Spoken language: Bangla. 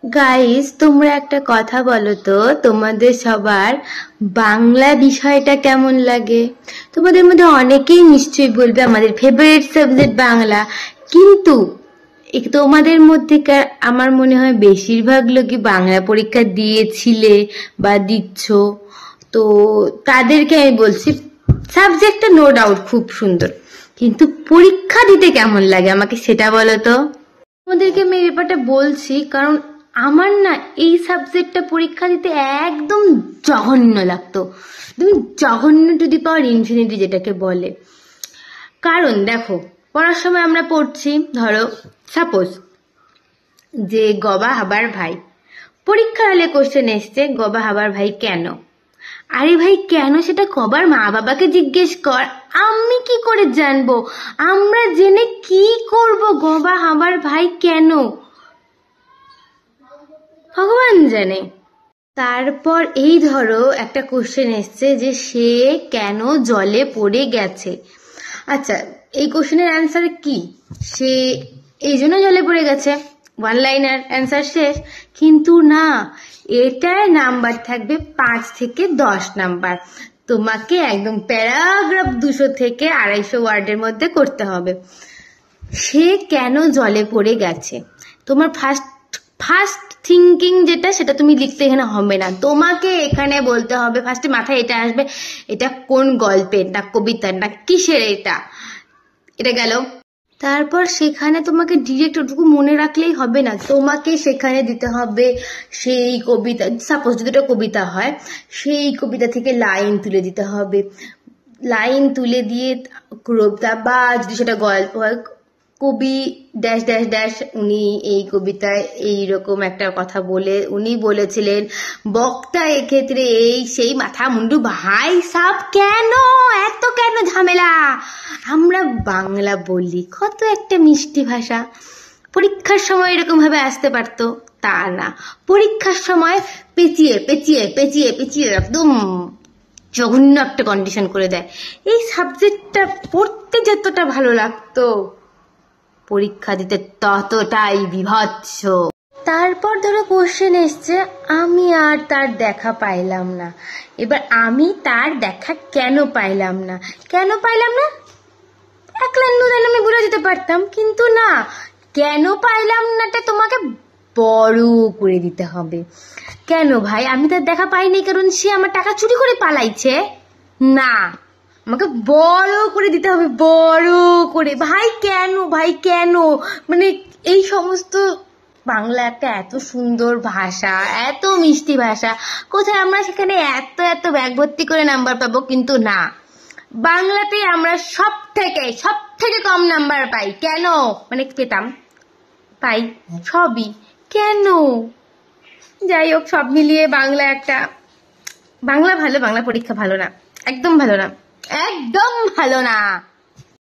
গাইস, তোমরা একটা কথা বলো তো, তোমাদের সবার বাংলা বিষয়টা কেমন লাগে? তোমাদের মধ্যে অনেকেই নিশ্চয়ই বলবে আমাদের ফেভারিট সাবজেক্ট বাংলা। কিন্তু তোমাদের মধ্যেকার আমার মনে হয় বেশিরভাগ লোকই বাংলা পরীক্ষা দিয়েছিলে বা দিচ্ছ। তো তাদেরকে আমি বলছি, সাবজেক্টটা নো ডাউট খুব সুন্দর, কিন্তু পরীক্ষা দিতে কেমন লাগে আমাকে সেটা বলো তো। তোমাদেরকে আমি এই ব্যাপারটা বলছি কারণ আমার না এই সাবজেক্টটা পরীক্ষা দিতে একদম জঘন্য লাগতো। তুমি জঘন্য টু দি পাওয়ার ইনফিনিটি যেটাকে বলে। কারণ দেখো, পড়ার সময় আমরা পড়ছি, ধরো সাপোজ যে গবা হাবার ভাই, পরীক্ষার হলে কোশ্চেন এসছে গবা হাবার ভাই কেন। আরে ভাই কেন সেটা কবার মা বাবাকে জিজ্ঞেস কর, আমি কি করে জানবো? আমরা জেনে কি করব? গবা হাবার ভাই কেন ভগবান জানে। তারপর এই ধরো একটা কোশ্চেন এসছে যে সে কেন জলে পড়ে গেছে। আচ্ছা, এই কোশ্চেনের অ্যান্সার কি? সে এই জন্য জলে পড়ে গেছে, ওয়ান লাইনার অ্যান্সার শেষ। কিন্তু না, এটার নাম্বার থাকবে 5 থেকে 10 নাম্বার। তোমাকে একদম প্যারাগ্রাফ 200 থেকে 250 ওয়ার্ডের মধ্যে করতে হবে। সে কেন জলে পড়ে গেছে, তোমার ফার্স্ট থিঙ্কিং যেটা, সেটা তুমি লিখতে এখানে হবে না। তোমাকে এখানে বলতে হবে, ফার্স্টে মাথায় এটা আসবে, এটা কোন গল্পের না কবিতার না কিসের, এটা গেল। তারপর সেখানে তোমাকে ডিরেক্ট ওটুকু মনে রাখলেই হবে না, তোমাকে সেখানে দিতে হবে সেই কবিতা, সাপোজ যদি এটা কবিতা হয় সেই কবিতা থেকে লাইন তুলে দিতে হবে। লাইন তুলে দিয়ে বা যদি সেটা গল্প হয়, কবি ড্যাশ ড্যাশ ড্যাশ উনি এই কবিতায় এইরকম একটা কথা বলে উনি বলেছিলেন, বক্তা এক্ষেত্রে এই সেই, মাথা মুন্ডু ভাই সাব, কেন এত কেন ঝামেলা? আমরা বাংলা বলি, কত একটা মিষ্টি ভাষা। পরীক্ষার সময় এরকম ভাবে আসতে পারতো, তা না, পরীক্ষার সময় পেঁচিয়ে পেঁচিয়ে পেঁচিয়ে পেঁচিয়ে একদম জঘন্য একটা কন্ডিশন করে দেয়। এই সাবজেক্টটা পড়তে যতটা ভালো লাগতো, পরীক্ষা দিতে ততটাই বিভৎস। তারপর ধরো কোশ্চেন এসছে, আমি আর তার দেখা পাইলাম না। এবার আমি তার দেখা কেন পাইলাম না, কেন পাইলাম না এক লাইন দু লাইন আমি বলে দিতে পারতাম, কিন্তু না, কেন পাইলাম নাটা তোমাকে বড় করে দিতে হবে। কেন ভাই আমি তার দেখা পাইনি কারণ সে আমার টাকা চুরি করে পালাইছে? না, আমাকে বড় করে দিতে হবে, বড় করে। ভাই কেন, ভাই কেন, মানে এই সমস্ত, বাংলা একটা এত সুন্দর ভাষা, এত মিষ্টি ভাষা, কোথায় আমরা সেখানে এত এত ব্যাগ ভর্তি করে নাম্বার পাবো? কিন্তু না, বাংলাতে আমরা সব থেকে কম নাম্বার পাই। কেন? মানে পেতাম, পাই, সবই কেন? যাই হোক, সব মিলিয়ে বাংলা ভালো, বাংলা পরীক্ষা ভালো না, একদম ভালো না, একদম ভালো না।